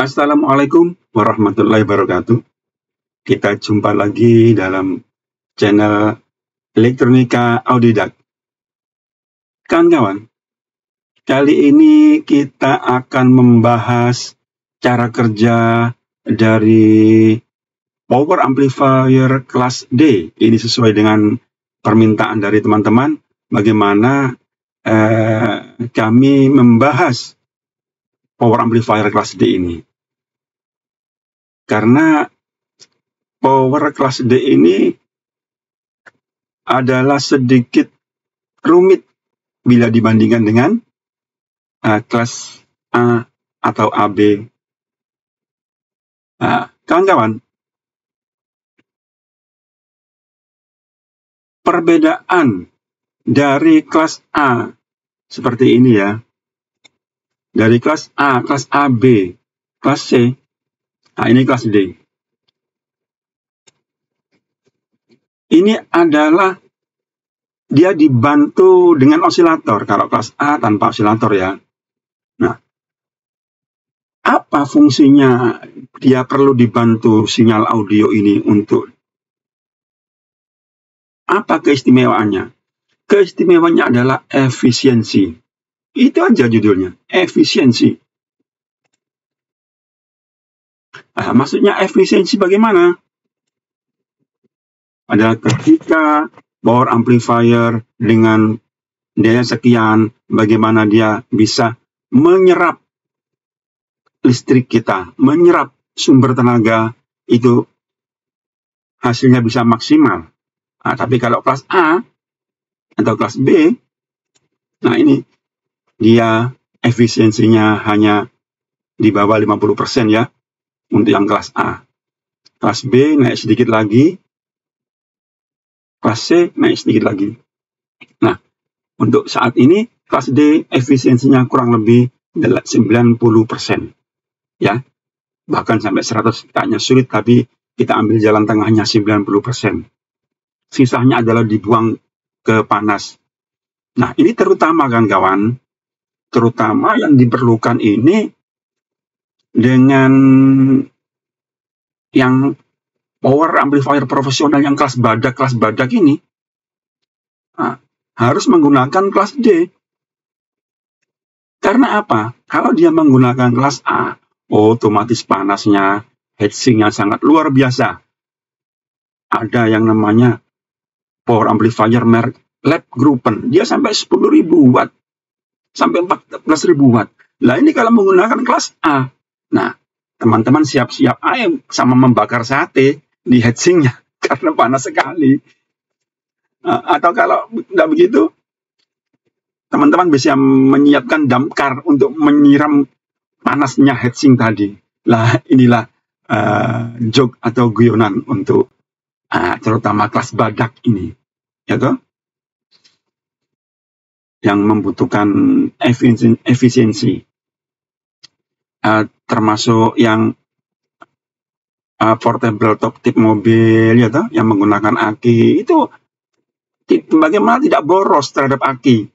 Assalamualaikum warahmatullahi wabarakatuh. Kita jumpa lagi dalam channel Elektronika Audidak. Kawan-kawan, kali ini kita akan membahas cara kerja dari power amplifier kelas D. Ini sesuai dengan permintaan dari teman-teman, bagaimana kami membahas power amplifier kelas D ini. Karena power kelas D ini adalah sedikit rumit bila dibandingkan dengan kelas A atau AB. Kawan-kawan, perbedaan dari kelas A seperti ini ya. Dari kelas A, kelas AB, kelas C. Nah, ini kelas D. Ini adalah dia dibantu dengan osilator. Kalau kelas A tanpa osilator ya. Nah, apa fungsinya dia perlu dibantu sinyal audio ini untuk apa keistimewaannya? Keistimewaannya adalah efisiensi. Itu aja judulnya, efisiensi. Nah, maksudnya efisiensi bagaimana? Adalah ketika power amplifier dengan daya sekian, bagaimana dia bisa menyerap listrik kita, menyerap sumber tenaga, itu hasilnya bisa maksimal. Nah, tapi kalau kelas A atau kelas B, nah ini dia efisiensinya hanya di bawah 50% ya, untuk yang kelas A. Kelas B naik sedikit lagi, kelas C naik sedikit lagi. Nah, untuk saat ini kelas D efisiensinya kurang lebih 90%. Ya, bahkan sampai 100 kayaknya sulit, tapi kita ambil jalan tengahnya 90%. Sisanya adalah dibuang ke panas. Nah, ini terutama kan kawan, terutama yang diperlukan ini dengan yang power amplifier profesional yang kelas badak ini harus menggunakan kelas D. Karena apa? Kalau dia menggunakan kelas A, otomatis panasnya, heatsinknya sangat luar biasa. Ada yang namanya power amplifier merek Labgruppen, dia sampai 10.000 watt. Sampai 14.000 watt. Nah, ini kalau menggunakan kelas A. Nah, teman-teman siap-siap aja sama membakar sate di heatsinknya karena panas sekali. Atau kalau tidak begitu, teman-teman bisa menyiapkan damkar untuk menyiram panasnya heatsink tadi. Lah, inilah joke atau guyonan untuk terutama kelas badak ini. Ya toh? Yang membutuhkan efisiensi. Termasuk yang portable top tip mobil ya toh, yang menggunakan aki itu bagaimana tidak boros terhadap aki.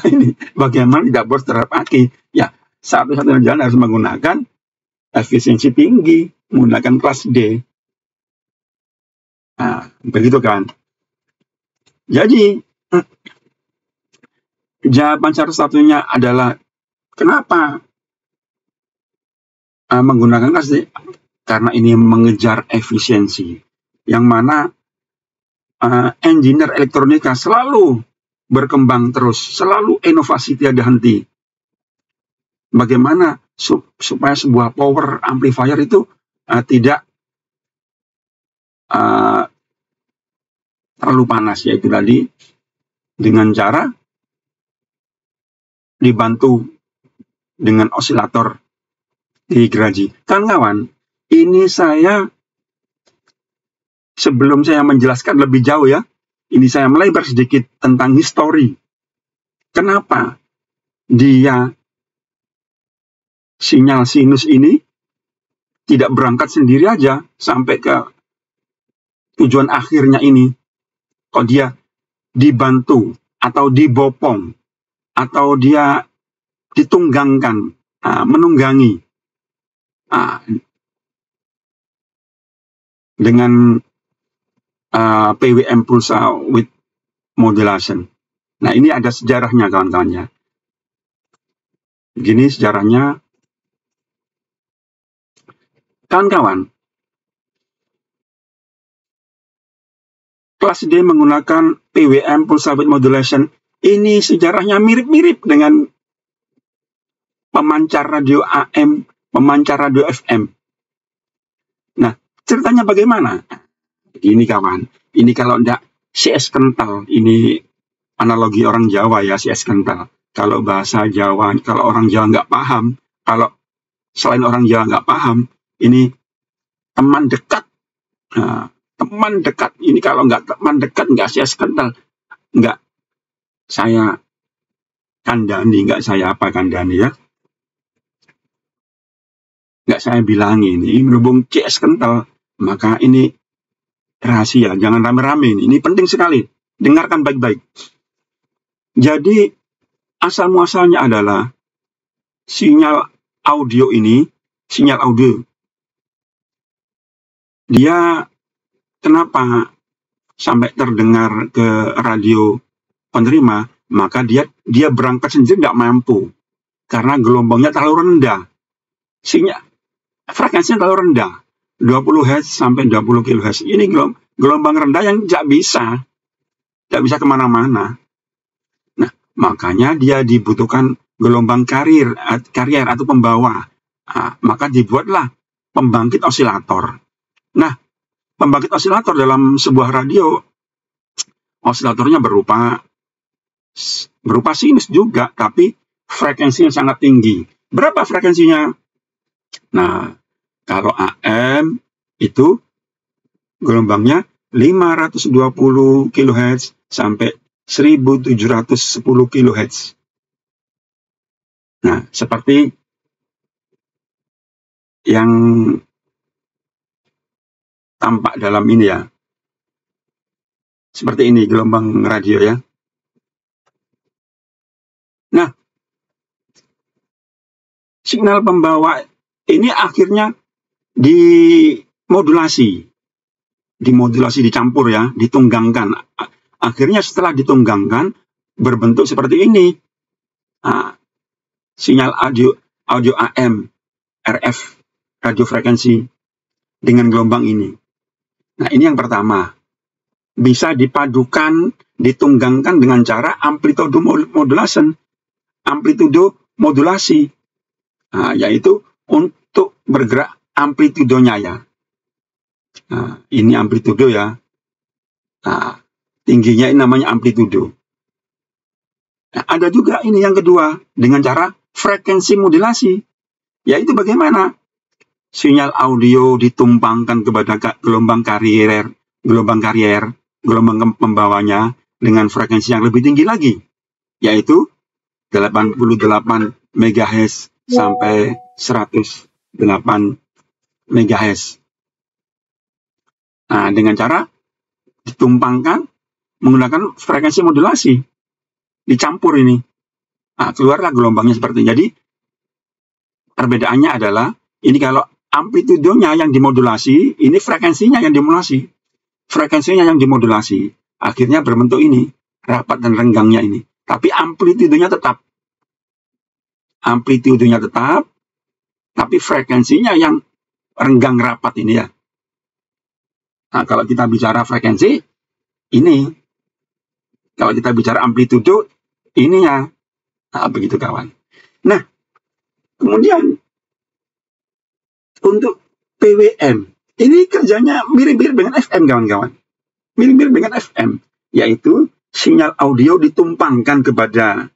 Ini bagaimana tidak boros terhadap aki. Ya, satu-satunya jalan harus menggunakan efisiensi tinggi, menggunakan kelas D. Nah, begitu kan. Jadi jawaban satu-satunya adalah kenapa menggunakan kelas D? Karena ini mengejar efisiensi, yang mana engineer elektronika selalu berkembang terus, selalu inovasi tiada henti. Bagaimana supaya sebuah power amplifier itu tidak terlalu panas, yaitu tadi dengan cara dibantu dengan osilator di geraji. Kawan-kawan, ini sebelum saya menjelaskan lebih jauh ya, ini saya melebar sedikit tentang histori. Kenapa dia sinyal sinus ini tidak berangkat sendiri aja sampai ke tujuan akhirnya ini. Kok dia dibantu atau dibopong atau dia ditunggangkan, menunggangi dengan PWM pulsa with modulation. Nah, ini ada sejarahnya kawan-kawan ya. Begini sejarahnya. Kawan-kawan, kelas D menggunakan PWM pulsa with modulation. Ini sejarahnya mirip-mirip dengan pemancar radio AM, pemancar radio FM. Nah, ceritanya bagaimana? Ini kawan, ini kalau enggak CS kental, ini analogi orang Jawa ya, CS kental. Kalau bahasa Jawa, kalau orang Jawa nggak paham, kalau selain orang Jawa nggak paham, ini teman dekat. Nah, teman dekat, ini kalau nggak teman dekat, nggak CS kental, nggak saya kandani, nggak saya apa kandani ya. Nggak saya bilang ini berhubung CS kental, maka ini rahasia, jangan rame-rame ini penting sekali, dengarkan baik-baik. Jadi asal muasalnya adalah sinyal audio ini, sinyal audio, dia kenapa sampai terdengar ke radio penerima, maka dia berangkat sendiri nggak mampu, karena gelombangnya terlalu rendah, frekuensinya terlalu rendah, 20 Hz sampai 20 kHz. Ini gelombang rendah yang nggak bisa kemana-mana. Nah, makanya dia dibutuhkan gelombang karier atau pembawa. Nah, maka dibuatlah pembangkit osilator. Nah, pembangkit osilator dalam sebuah radio, osilatornya berupa sinus juga, tapi frekuensinya sangat tinggi. Berapa frekuensinya? Nah, kalau AM itu gelombangnya 520 kHz sampai 1710 kHz. Nah, seperti yang tampak dalam ini ya. Seperti ini gelombang radio ya. Nah, signal pembawa ini akhirnya dimodulasi, dicampur ya, ditunggangkan. Akhirnya setelah ditunggangkan berbentuk seperti ini. Nah, sinyal audio AM, RF, radio frekuensi dengan gelombang ini. Nah, ini yang pertama. Bisa dipadukan, ditunggangkan dengan cara amplitudo modulation, amplitudo modulasi. Nah, yaitu untuk bergerak amplitudonya ya. Nah, ini amplitudo ya. Nah, tingginya ini namanya amplitudo. Nah, ada juga ini yang kedua dengan cara frekuensi modulasi. Yaitu bagaimana? Sinyal audio ditumpangkan kepada gelombang karier, gelombang pembawanya dengan frekuensi yang lebih tinggi lagi. Yaitu 88 MHz sampai 108 MHz. Nah, dengan cara ditumpangkan menggunakan frekuensi modulasi, dicampur ini. Nah, keluarlah gelombangnya seperti ini. Jadi, perbedaannya adalah, ini kalau amplitudonya yang dimodulasi, ini frekuensinya yang dimodulasi. Frekuensinya yang dimodulasi. Akhirnya berbentuk ini, rapat dan renggangnya ini. Tapi amplitudonya tetap. Amplitudonya tetap, tapi frekuensinya yang renggang rapat ini ya. Nah, kalau kita bicara frekuensi, ini. Kalau kita bicara amplitudo, ini ya. Nah, begitu kawan. Nah, kemudian untuk PWM, ini kerjanya mirip-mirip dengan FM kawan-kawan. Mirip-mirip dengan FM, yaitu sinyal audio ditumpangkan kepada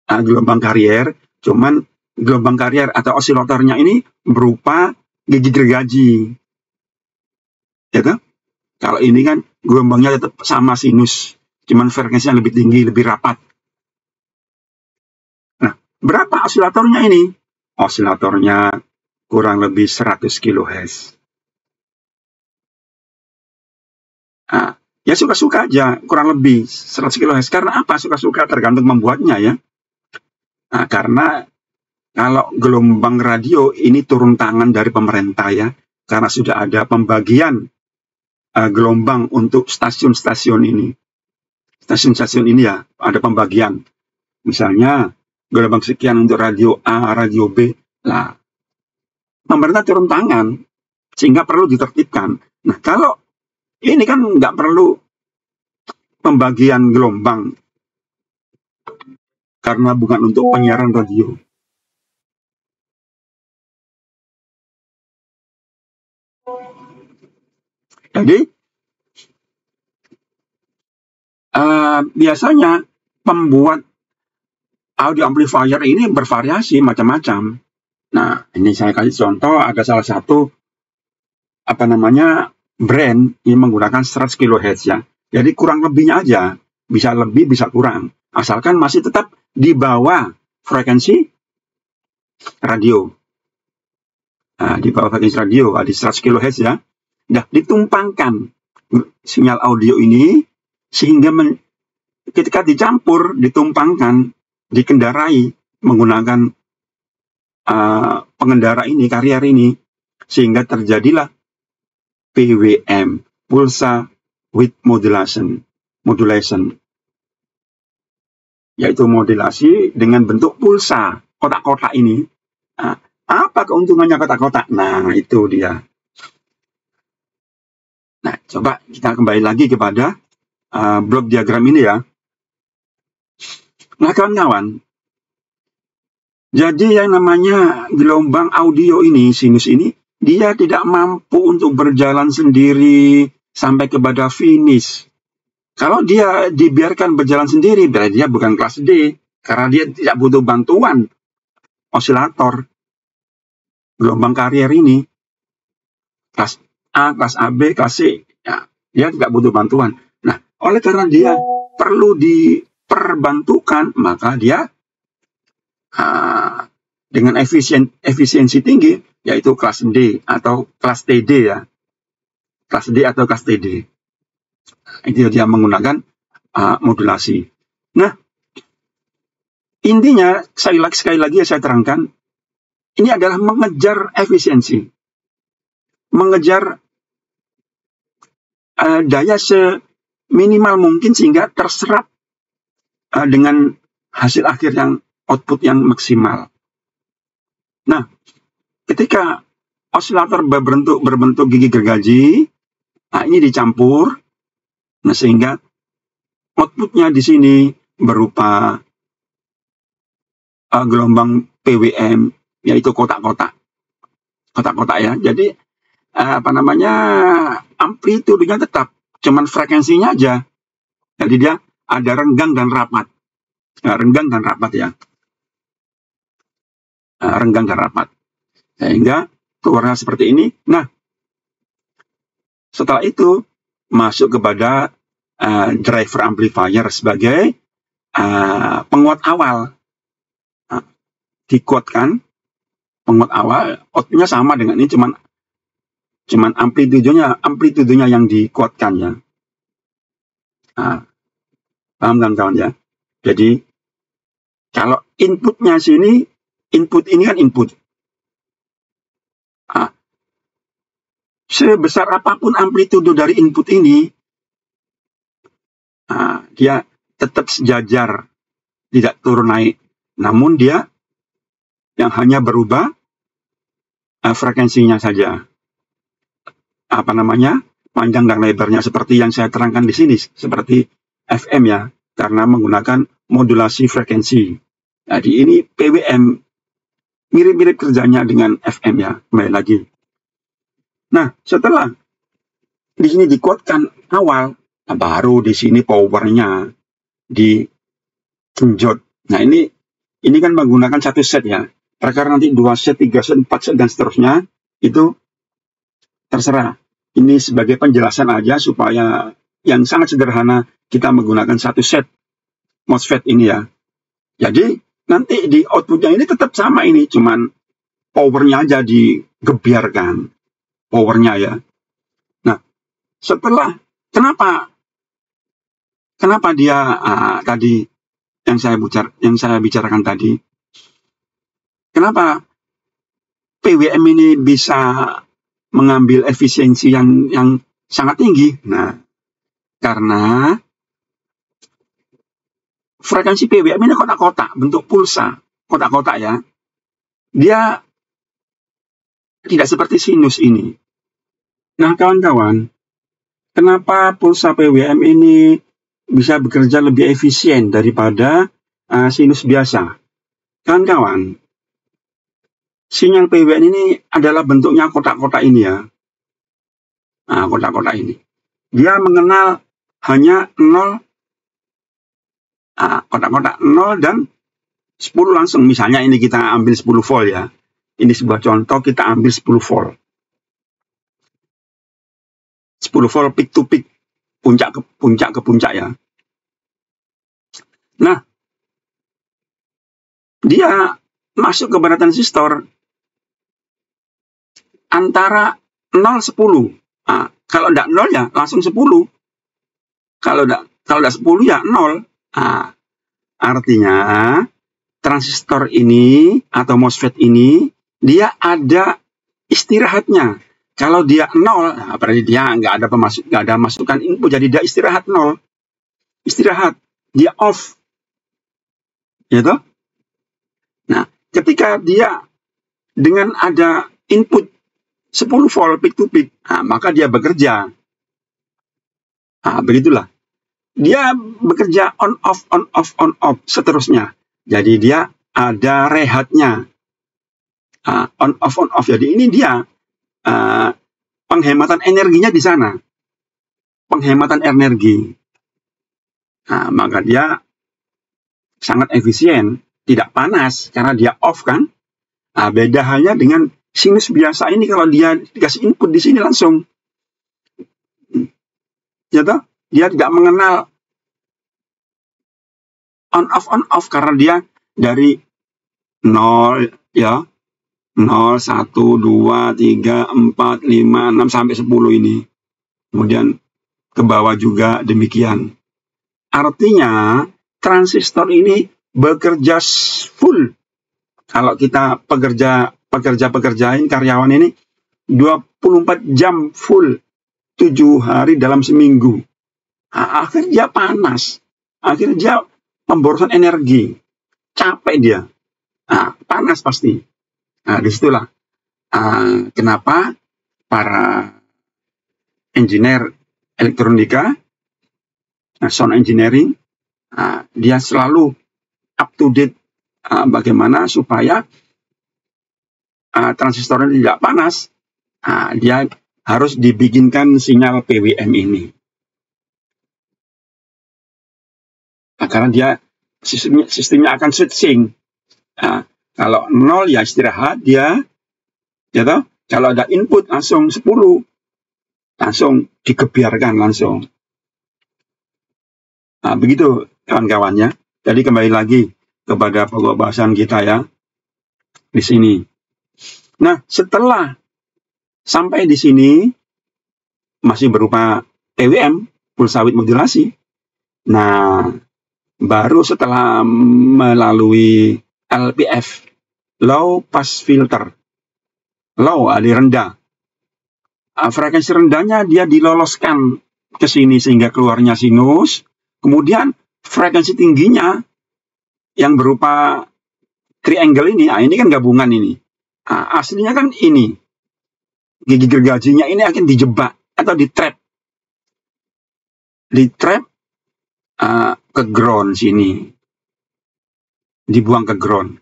gelombang karier, cuman gelombang karier atau osilatornya ini berupa gigi gergaji. Ya kan? Kalau ini kan gelombangnya tetap sama sinus, cuman frekuensinya lebih tinggi, lebih rapat. Nah, berapa osilatornya ini? Osilatornya kurang lebih 100 kHz. Nah, ya suka-suka aja, kurang lebih 100 kHz. Karena apa? Suka-suka tergantung membuatnya ya. Nah, karena kalau gelombang radio ini turun tangan dari pemerintah ya, karena sudah ada pembagian gelombang untuk stasiun-stasiun ini. Stasiun-stasiun ini ya, ada pembagian. Misalnya, gelombang sekian untuk radio A, radio B. Nah, pemerintah turun tangan, sehingga perlu ditertibkan. Nah, kalau ini kan nggak perlu pembagian gelombang, karena bukan untuk penyiaran radio. Jadi, biasanya pembuat audio amplifier ini bervariasi macam-macam. Nah, ini saya kasih contoh, ada salah satu brand yang menggunakan 100 kHz ya. Jadi kurang lebihnya aja, bisa lebih, bisa kurang. Asalkan masih tetap di bawah frekuensi radio. Nah, di bawah frekuensi radio, di 100 kHz ya. Nah, ditumpangkan sinyal audio ini, sehingga ketika dicampur, ditumpangkan, dikendarai menggunakan pengendara ini, karier ini, sehingga terjadilah PWM, pulsa with modulation, yaitu modulasi dengan bentuk pulsa, kotak-kotak ini. Nah, apa keuntungannya kotak-kotak? Nah, itu dia. Nah, coba kita kembali lagi kepada blok diagram ini ya. Nah, kawan-kawan, jadi yang namanya gelombang audio ini, sinus ini, dia tidak mampu untuk berjalan sendiri sampai kepada finish. Kalau dia dibiarkan berjalan sendiri, berarti dia bukan kelas D, karena dia tidak butuh bantuan osilator. Gelombang karier ini, kelas A, kelas AB, kelas C, ya, dia tidak butuh bantuan. Nah, oleh karena dia perlu diperbantukan, maka dia dengan efisiensi tinggi, yaitu kelas D atau kelas TD ya. Kelas D atau kelas TD. Itu dia menggunakan modulasi. Nah, intinya sekali lagi saya terangkan, ini adalah mengejar efisiensi. Mengejar daya seminimal mungkin sehingga terserap dengan hasil akhir yang output yang maksimal. Nah, ketika osilator berbentuk gigi gergaji, nah ini dicampur, nah sehingga outputnya di sini berupa gelombang PWM, yaitu kotak-kotak ya. Jadi amplitudenya tetap, cuman frekuensinya aja. Jadi dia ada renggang dan rapat. Renggang dan rapat ya. Renggang dan rapat. Sehingga keluarnya seperti ini. Nah, setelah itu masuk kepada driver amplifier sebagai penguat awal. Dikuatkan penguat awal, outputnya sama dengan ini, cuman amplitudenya yang dikuatkan ya. Paham kawan-kawan ya? Jadi kalau inputnya sini, input ini kan input. Sebesar apapun amplitudo dari input ini, dia tetap sejajar, tidak turun naik. Namun dia yang hanya berubah frekuensinya saja. Panjang dan lebarnya seperti yang saya terangkan di sini, seperti FM ya, karena menggunakan modulasi frekuensi. Jadi ini PWM, mirip-mirip kerjanya dengan FM ya, kembali lagi. Nah, setelah di sini dikuatkan awal, baru di sini powernya digenjot. Nah, ini kan menggunakan satu set ya. Karena nanti 2 set, 3 set, 4 set, dan seterusnya, itu terserah. Ini sebagai penjelasan aja supaya yang sangat sederhana kita menggunakan satu set MOSFET ini ya. Jadi nanti di outputnya ini tetap sama ini, cuman powernya aja digebiarkan. Powernya ya. Nah, setelah, kenapa dia tadi yang saya bicarakan tadi, Kenapa PWM ini bisa mengambil efisiensi yang sangat tinggi? Nah, karena frekuensi PWM ini kotak-kotak, bentuk pulsa, kotak-kotak ya. Dia tidak seperti sinus ini. Nah, kawan-kawan, kenapa pulsa PWM ini bisa bekerja lebih efisien daripada sinus biasa? Kawan-kawan, sinyal PWM ini adalah bentuknya kotak-kotak ini ya. Nah, kotak-kotak ini. Dia mengenal hanya 0, kotak-kotak 0 dan 10 langsung. Misalnya ini kita ambil 10 volt ya. Ini sebuah contoh, kita ambil 10 volt. 10 volt peak to peak, puncak ke puncak ya. Nah, dia masuk kepada transistor antara 0 10. Nah, kalau tidak 0 ya langsung 10. Kalau tidak 10 ya 0. Nah, artinya transistor ini atau MOSFET ini dia ada istirahatnya. Kalau dia 0, nah, berarti dia nggak ada masukan input, jadi dia istirahat 0. Istirahat, dia off. Gitu? Nah, ketika dia dengan ada input 10 volt peak to peak, nah, maka dia bekerja. Nah, begitulah. Dia bekerja on off seterusnya. Jadi dia ada rehatnya. On off. Jadi ini dia penghematan energinya di sana. Penghematan energi. Nah, maka dia sangat efisien, tidak panas karena dia off kan. Nah, beda halnya dengan sinus biasa ini, kalau dia dikasih input di sini langsung. Ya toh? Dia tidak mengenal on off karena dia dari 0 ya. 0, 1, 2, 3, 4, 5, 6 sampai 10 ini. Kemudian ke bawah juga demikian. Artinya transistor ini bekerja full. Kalau kita pekerjain karyawan ini 24 jam full, 7 hari dalam seminggu. Nah, akhirnya dia panas. Akhirnya dia pemborosan energi. Capek dia. Nah, panas pasti. Nah, disitulah kenapa para engineer elektronika, sound engineering, dia selalu up to date bagaimana supaya transistornya tidak panas. Dia harus dibikinkan sinyal PWM ini. Karena dia sistemnya akan switching. Kalau 0 ya istirahat dia, ya toh? Kalau ada input langsung 10, langsung dikebiarkan langsung. Nah, begitu kawan-kawannya. Jadi kembali lagi kepada pokok bahasan kita ya di sini. Nah, setelah sampai di sini masih berupa PWM, pulsa width modulasi. Nah, baru setelah melalui LPF, low pass filter, low di rendah, frekuensi rendahnya dia diloloskan ke sini sehingga keluarnya sinus. Kemudian frekuensi tingginya yang berupa triangle ini, ini kan gabungan ini. Aslinya kan ini, gigi gergajinya ini akan dijebak atau ditrap ke ground sini. Dibuang ke ground.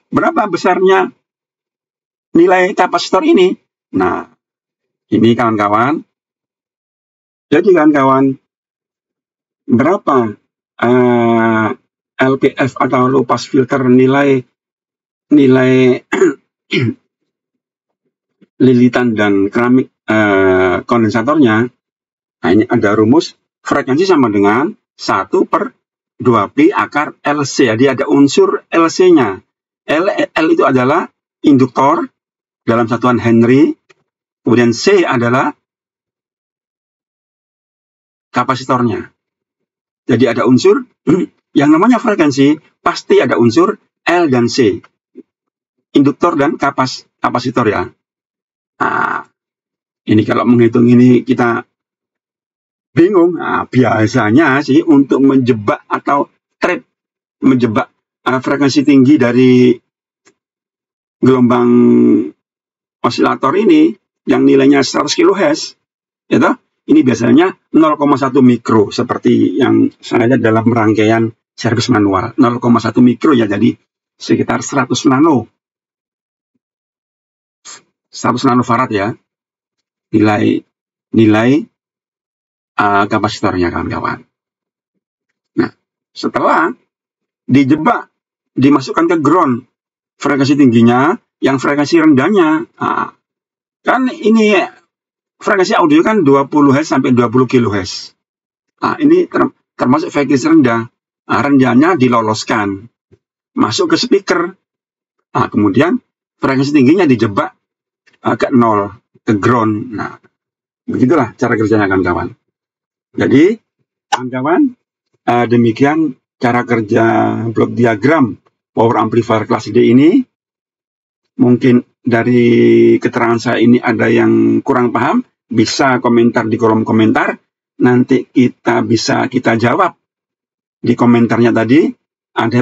Berapa besarnya nilai kapasitor ini? Nah, ini kawan-kawan. Jadi kawan-kawan, berapa LPF atau low pass filter nilai lilitan dan keramik kondensatornya? Nah, ini ada rumus frekuensi sama dengan 1/2pi akar LC. Jadi ada unsur LC-nya. L itu adalah induktor dalam satuan Henry. Kemudian C adalah kapasitornya. Jadi ada unsur yang namanya frekuensi, pasti ada unsur L dan C. induktor dan kapasitor ya. Nah, ini kalau menghitung ini kita bingung. Nah, biasanya sih untuk menjebak atau trap, menjebak frekuensi tinggi dari gelombang osilator ini yang nilainya 100 kHz, gitu, ini biasanya 0,1 mikro seperti yang saya lihat dalam rangkaian servis manual. 0,1 mikro ya, jadi sekitar 100 nanofarad ya nilai kapasitornya kawan-kawan. Nah, setelah dijebak, dimasukkan ke ground, frekuensi tingginya yang frekuensi rendahnya, kan ini frekuensi audio kan 20 Hz sampai 20 kHz. Ini termasuk frekuensi rendah. Rendahnya diloloskan, masuk ke speaker. Kemudian frekuensi tingginya dijebak ke 0, ke ground. Nah, begitulah cara kerjanya kawan-kawan. Jadi, kawan-kawan, demikian cara kerja blok diagram power amplifier kelas D ini. Mungkin dari keterangan saya ini ada yang kurang paham, bisa komentar di kolom komentar. Nanti kita jawab di komentarnya tadi. Ada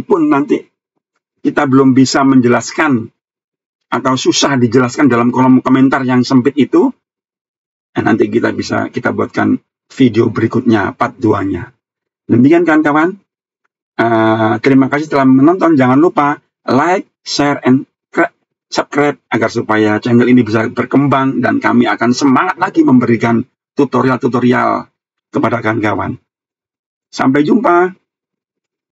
pun nanti kita belum bisa menjelaskan atau susah dijelaskan dalam kolom komentar yang sempit itu. Nanti kita buatkan video berikutnya, part 2-nya. Demikian kawan-kawan. Terima kasih telah menonton. Jangan lupa like, share, and subscribe agar supaya channel ini bisa berkembang dan kami akan semangat lagi memberikan tutorial-tutorial kepada kawan-kawan. Sampai jumpa.